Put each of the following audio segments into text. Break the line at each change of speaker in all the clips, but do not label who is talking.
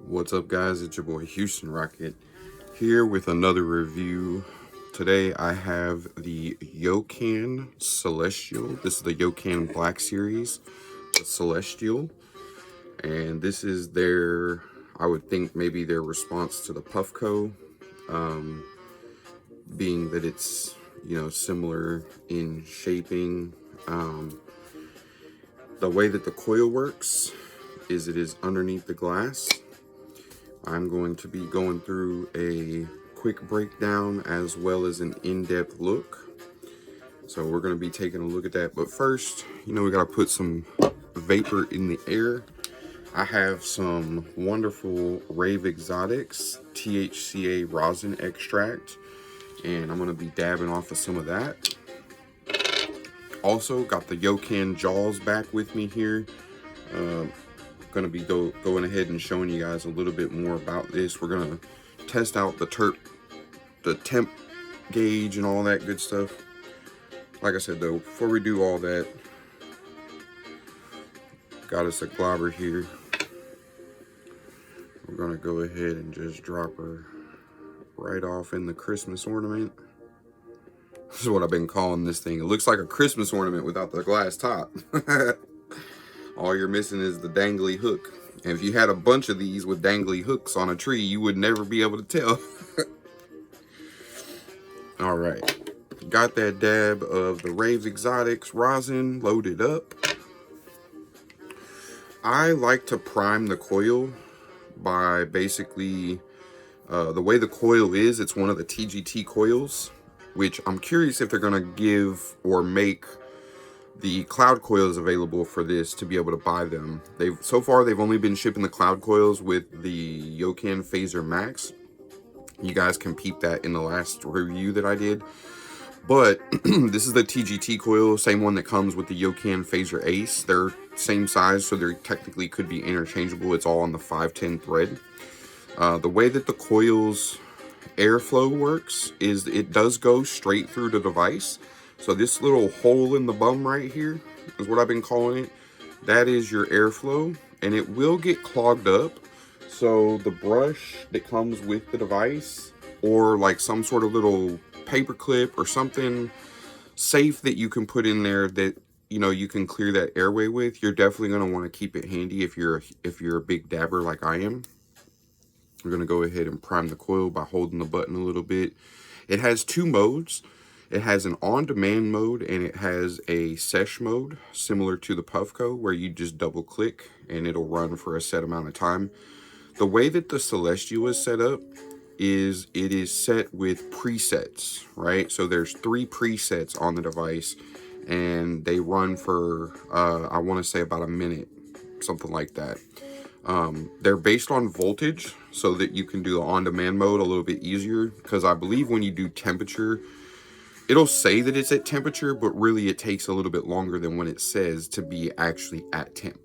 What's up, guys? It's your boy Houston Rocket here with another review. Today I have the Yocan Celestial. This is the Yocan Black Series, the Celestial. And this is their, I would think maybe their response to the Puffco, being that it's, similar in shaping. The way that the coil works is it is underneath the glass. I'm going to be going through a quick breakdown as well as an in-depth look. So we're going to be taking a look at that. But first, we got to put some vapor in the air. I have some wonderful Rave Exotics THCA rosin extract, and I'm going to be dabbing off of some of that. Also got the Yocan Jaws back with me here. Going to be going ahead and showing you guys a little bit more about this. We're going to test out the temp gauge and all that good stuff. Like I said though, before we do all that, got us a globber here. We're going to go ahead and just drop her right off in the Christmas ornament. This is what I've been calling this thing. It looks like a Christmas ornament without the glass top. All you're missing is the dangly hook. And if you had a bunch of these with dangly hooks on a tree, you would never be able to tell. All right. Got that dab of the Rave Exotics rosin loaded up. I like to prime the coil by basically, the way the coil is, it's one of the TGT coils, which I'm curious if they're going to give or make the cloud coils available for this to be able to buy them. So far they've only been shipping the cloud coils with the Yocan Phaser Max. You guys can peep that in the last review that I did. But this is the TGT coil, same one that comes with the Yocan Phaser Ace. They're same size, so they technically could be interchangeable. It's all on the 510 thread. The way that the coil's airflow works is it does go straight through the device. So this little hole in the bum right here is what I've been calling it. That is your airflow, and it will get clogged up. So the brush that comes with the device, or like some sort of little paper clip or something safe that you can put in there that you can clear that airway with, you're definitely going to want to keep it handy if you're a big dabber like I am. We're going to go ahead and prime the coil by holding the button a little bit. It has two modes. It has an on-demand mode and it has a sesh mode, similar to the Puffco, where you just double click and it'll run for a set amount of time. The way that the Celestial is set up is it is set with presets, right? So there's 3 presets on the device and they run for, I want to say about a minute, something like that. They're based on voltage so that you can do the on-demand mode a little bit easier, because I believe when you do temperature, it'll say that it's at temperature, but really it takes a little bit longer than when it says to be actually at temp,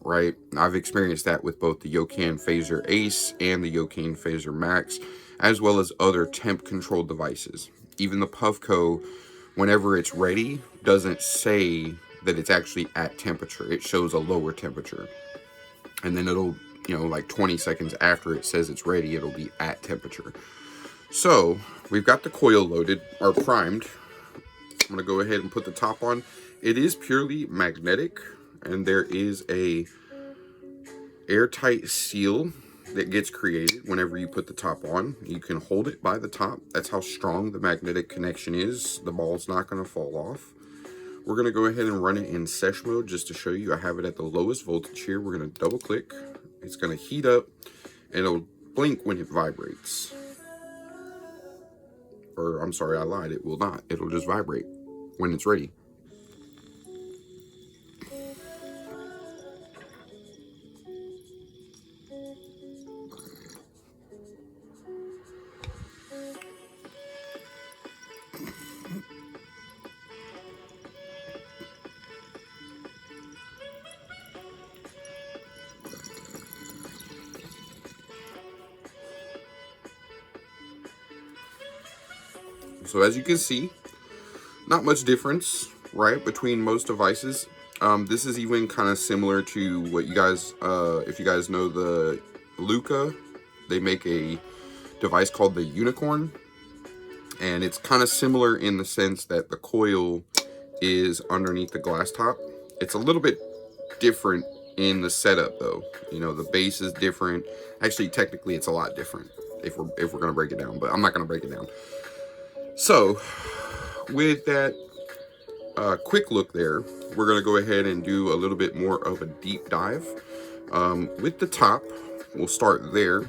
right? I've experienced that with both the Yocan Phaser Ace and the Yocan Phaser Max, as well as other temp controlled devices. Even the Puffco, whenever it's ready, doesn't say that it's actually at temperature. It shows a lower temperature. And then it'll, like 20 seconds after it says it's ready, it'll be at temperature. So we've got the coil loaded or primed. I'm going to go ahead and put the top on. It is purely magnetic, and there is a airtight seal that gets created whenever you put the top on. You can hold it by the top. That's how strong the magnetic connection is. The ball's not going to fall off. We're going to go ahead and run it in sesh mode just to show you. I have it at the lowest voltage here. We're going to double click. It's going to heat up and it'll blink when it vibrates. Or I'm sorry, I lied. It will not. It'll just vibrate when it's ready. So as you can see, not much difference, right, between most devices. This is even kind of similar to what you guys, if you guys know the Luca, they make a device called the Unicorn, and it's kind of similar in the sense that the coil is underneath the glass top. It's a little bit different in the setup though. You know, the base is different. Actually, technically it's a lot different if we're gonna break it down, but I'm not gonna break it down. So with that quick look there, we're gonna go ahead and do a little bit more of a deep dive. With the top, we'll start there.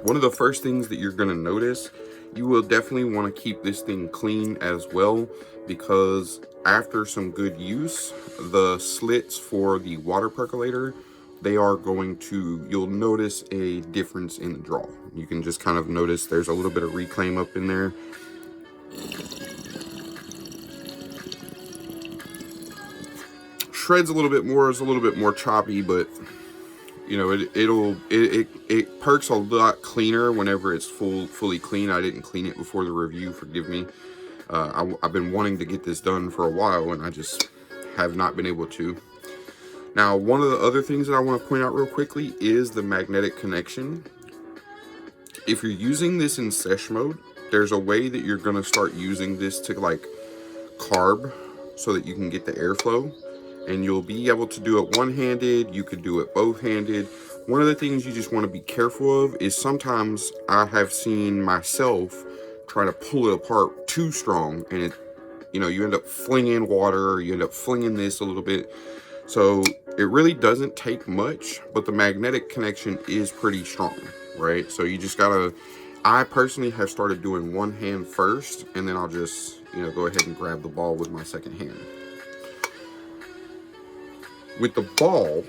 One of the first things that you're gonna notice, you will definitely want to keep this thing clean as well, because after some good use, the slits for the water percolator, they are going to, you'll notice a difference in the draw. You can just kind of notice there's a little bit of reclaim up in there. Shreds a little bit more, is a little bit more choppy, but you know, it perks a lot cleaner whenever it's fully clean. I didn't clean it before the review, forgive me. I've been wanting to get this done for a while, and I just have not been able to. Now, one of the other things that I want to point out real quickly is the magnetic connection. If you're using this in sesh mode, there's a way that you're going to start using this to like carb so that you can get the airflow. And you'll be able to do it one-handed, you could do it both-handed. One of the things you just want to be careful of is sometimes I have seen myself try to pull it apart too strong, and it, you know, you end up flinging water, or you end up flinging this a little bit. So it really doesn't take much, but the magnetic connection is pretty strong, right? So you just gotta, I personally have started doing one hand first, and then I'll just, you know, go ahead and grab the ball with my second hand. With the ball,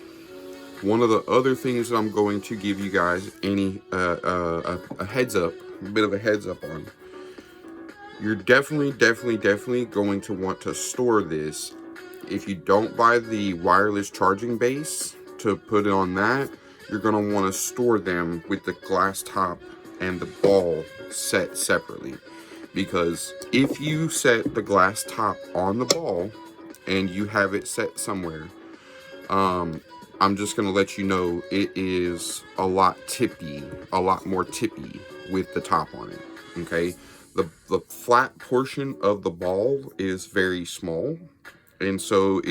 one of the other things that I'm going to give you guys a heads up, a bit of a heads up on, you're definitely going to want to store this. If you don't buy the wireless charging base to put it on that, you're going to want to store them with the glass top and the ball set separately. Because if you set the glass top on the ball and you have it set somewhere, I'm just going to let you know it is a lot more tippy with the top on it, okay? The flat portion of the ball is very small, and so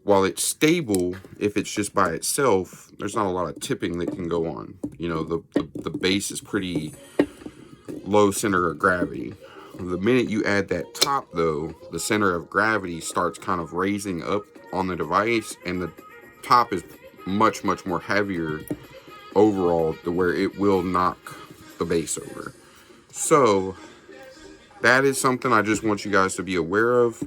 while it's stable, if it's just by itself, there's not a lot of tipping that can go on. You know, the base is pretty low center of gravity. The minute you add that top though, the center of gravity starts kind of raising up on the device, and the top is much more heavier overall, to where it will knock the base over. So that is something I just want you guys to be aware of.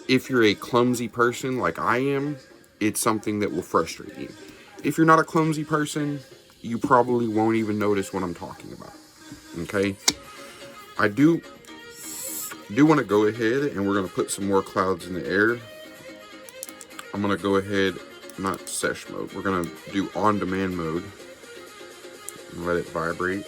If you're a clumsy person like I am, it's something that will frustrate you. If you're not a clumsy person, you probably won't even notice what I'm talking about, okay? I do want to go ahead, and we're going to put some more clouds in the air. I'm going to go ahead, not sesh mode, we're going to do on-demand mode and let it vibrate.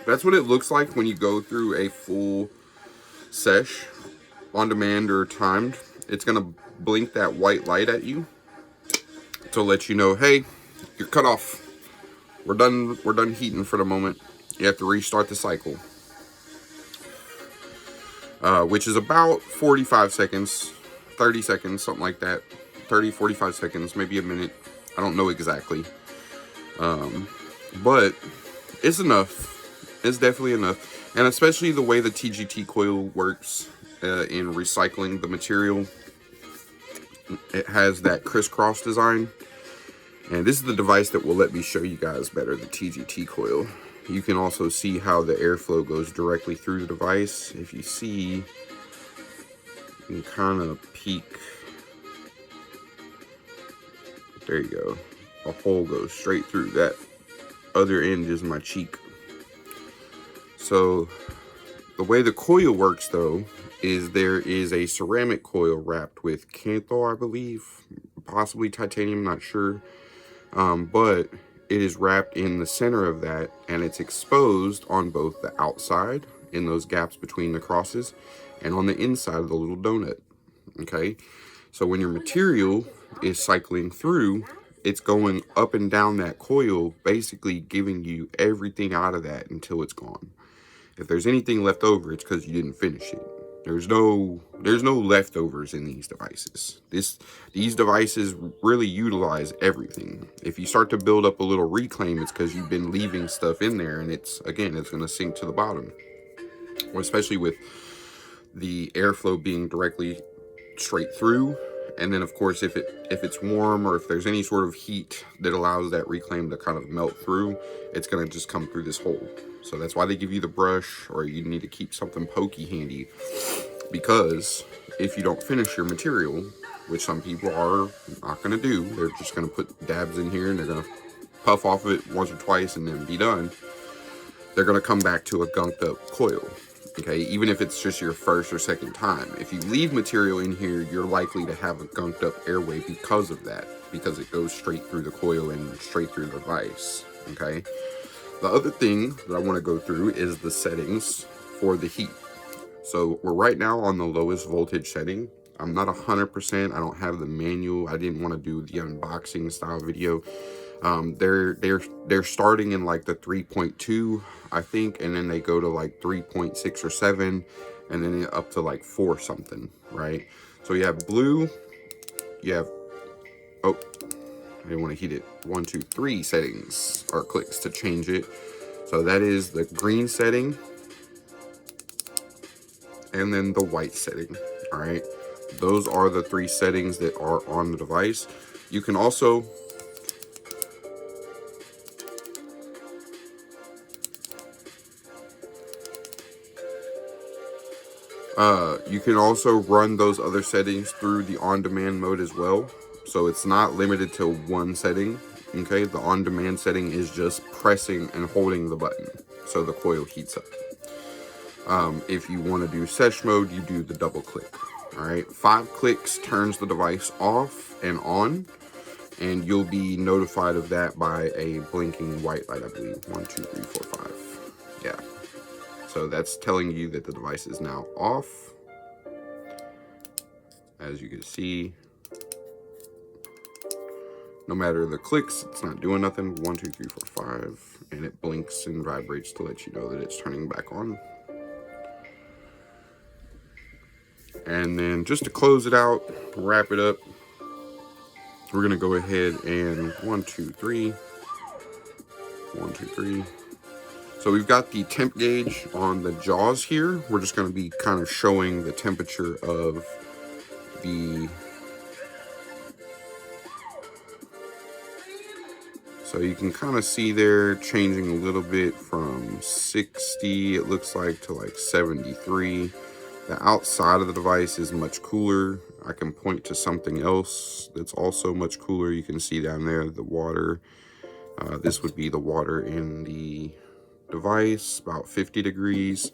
That's what it looks like when you go through a full sesh, on demand or timed. It's gonna blink that white light at you to let you know, hey, you're cut off. We're done heating for the moment. You have to restart the cycle. Which is about 45 seconds, 30 seconds, something like that. 30, 45 seconds, maybe a minute. I don't know exactly. But it's enough. It's definitely enough. And especially the way the TGT coil works in recycling the material. It has that crisscross design. And this is the device that will let me show you guys better, the TGT coil. You can also see how the airflow goes directly through the device. If you see, you can kind of peek. There you go. a hole goes straight through. That other end is my cheek. So the way the coil works though is there is a ceramic coil wrapped with Kanthal, I believe, possibly titanium, not sure, but it is wrapped in the center of that, and it's exposed on both the outside in those gaps between the crosses and on the inside of the little donut. Okay, so when your material is cycling through, it's going up and down that coil, basically giving you everything out of that until it's gone. If there's anything left over, it's because you didn't finish it. There's no leftovers in these devices. These devices really utilize everything. If you start to build up a little reclaim, it's because you've been leaving stuff in there, and it's going to sink to the bottom. Well, especially with the airflow being directly straight through, and then of course if it's warm, or if there's any sort of heat that allows that reclaim to kind of melt through, it's going to just come through this hole. So that's why they give you the brush, or you need to keep something pokey handy, because if you don't finish your material, which some people are not going to do, they're just going to put dabs in here and they're going to puff off of it once or twice and then be done, they're going to come back to a gunked up coil. Okay, even if it's just your first or second time. If you leave material in here, you're likely to have a gunked up airway because of that, because it goes straight through the coil and straight through the device. Okay, the other thing that I want to go through is the settings for the heat. So we're right now on the lowest voltage setting. I'm not 100%. I don't have the manual. I didn't want to do the unboxing style video. They're starting in like the 3.2, I think, and then they go to like 3.6 or 7, and then up to like 4 something, right? So you have blue, you have, oh, I didn't want to heat it, 1, 2, 3 settings or clicks to change it. So that is the green setting, and then the white setting. All right, those are the 3 settings that are on the device. You can also run those other settings through the on-demand mode as well. So it's not limited to one setting. Okay, the on-demand setting is just pressing and holding the button so the coil heats up. If you want to do sesh mode, you do the double click. All right, 5 clicks turns the device off and on, and you'll be notified of that by a blinking white light, I believe. 1, 2, 3, 4, 5. Yeah. So that's telling you that the device is now off. As you can see, no matter the clicks, it's not doing nothing. 1, 2, 3, 4, 5, and it blinks and vibrates to let you know that it's turning back on. And then just to close it out, wrap it up, we're gonna go ahead and 1, 2, 3, 1, 2, 3. So we've got the temp gauge on the jaws here. We're just gonna be kind of showing the temperature of the, so you can kind of see there changing a little bit from 60, it looks like, to like 73. The outside of the device is much cooler. I can point to something else that's also much cooler. You can see down there the water. This would be the water in the device, about 50 degrees.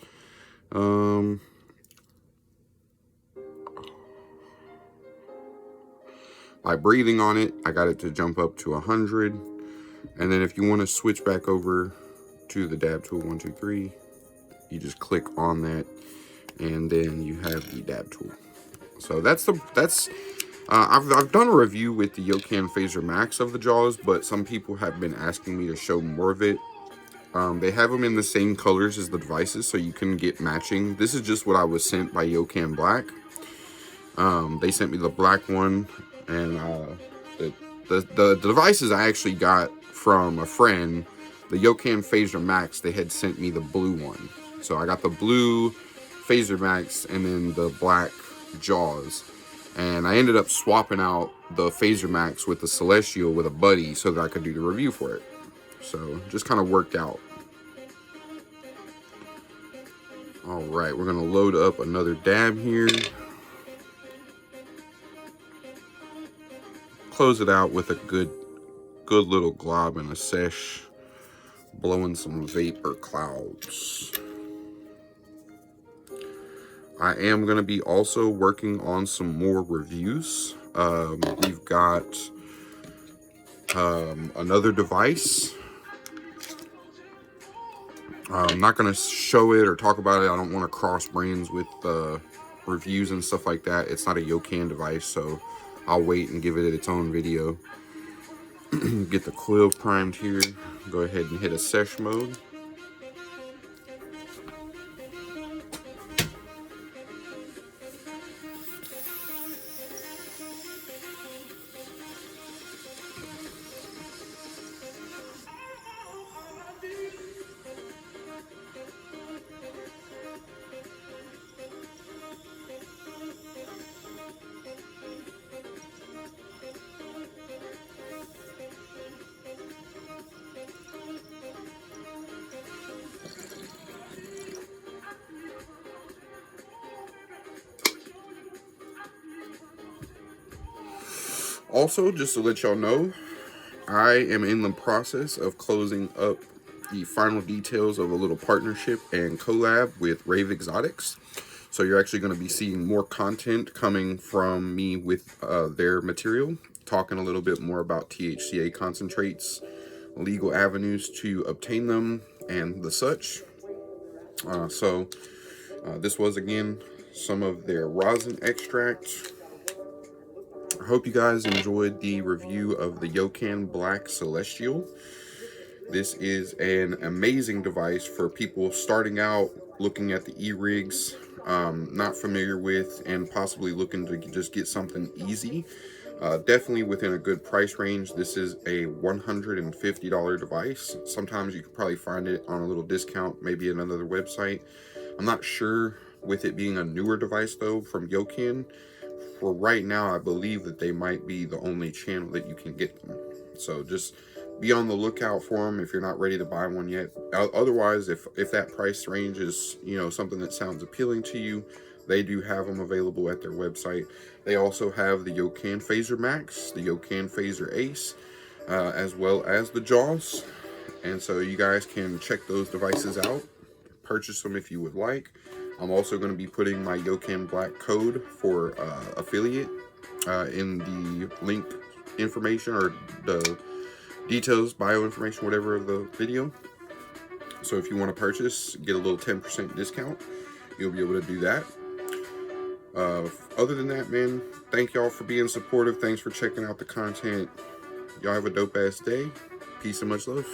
By breathing on it, I got it to jump up to 100. And then if you want to switch back over to the dab tool, 1, 2, 3, you just click on that, and then you have the dab tool. So I've done a review with the Yocan Phaser Max of the jaws, but some people have been asking me to show more of it. They have them in the same colors as the devices, so you can get matching. This is just what I was sent by Yocan Black. They sent me the black one, and the devices I actually got from a friend, the Yocan Phaser Max, they had sent me the blue one. So I got the blue Phaser Max and then the black jaws. And I ended up swapping out the Phaser Max with the Celestial with a buddy so that I could do the review for it. So just kind of worked out. All right, we're gonna load up another dab here. Close it out with a good Good little glob in a sesh, blowing some vapor clouds. I am going to be also working on some more reviews. We've got another device. I'm not going to show it or talk about it. I don't want to cross brains with reviews and stuff like that. It's not a Yocan device, so I'll wait and give it its own video. Get the coil primed here. Go ahead and hit a sesh mode. Also, just to let y'all know, I am in the process of closing up the final details of a little partnership and collab with Rave Exotics. So you're actually going to be seeing more content coming from me with their material, talking a little bit more about THCA concentrates, legal avenues to obtain them, and the such. This was, again, some of their rosin extract. I hope you guys enjoyed the review of the Yocan Black Celestial. This is an amazing device for people starting out, looking at the e-rigs, not familiar with, and possibly looking to just get something easy. Definitely within a good price range. This is a $150 device. Sometimes you could probably find it on a little discount, maybe another website. I'm not sure with it being a newer device though from Yocan. For right now, I believe that they might be the only channel that you can get them. So just be on the lookout for them if you're not ready to buy one yet. Otherwise, if that price range is, you know, something that sounds appealing to you, they do have them available at their website. They also have the Yocan Phaser Max, the Yocan Phaser Ace, as well as the Jaws. And so you guys can check those devices out, purchase them if you would like. I'm also going to be putting my Yocan Black code for affiliate in the link information or the details, bio information, whatever of the video. So if you want to purchase, get a little 10% discount, you'll be able to do that. Other than that, man, thank y'all for being supportive. Thanks for checking out the content. Y'all have a dope ass day. Peace and much love.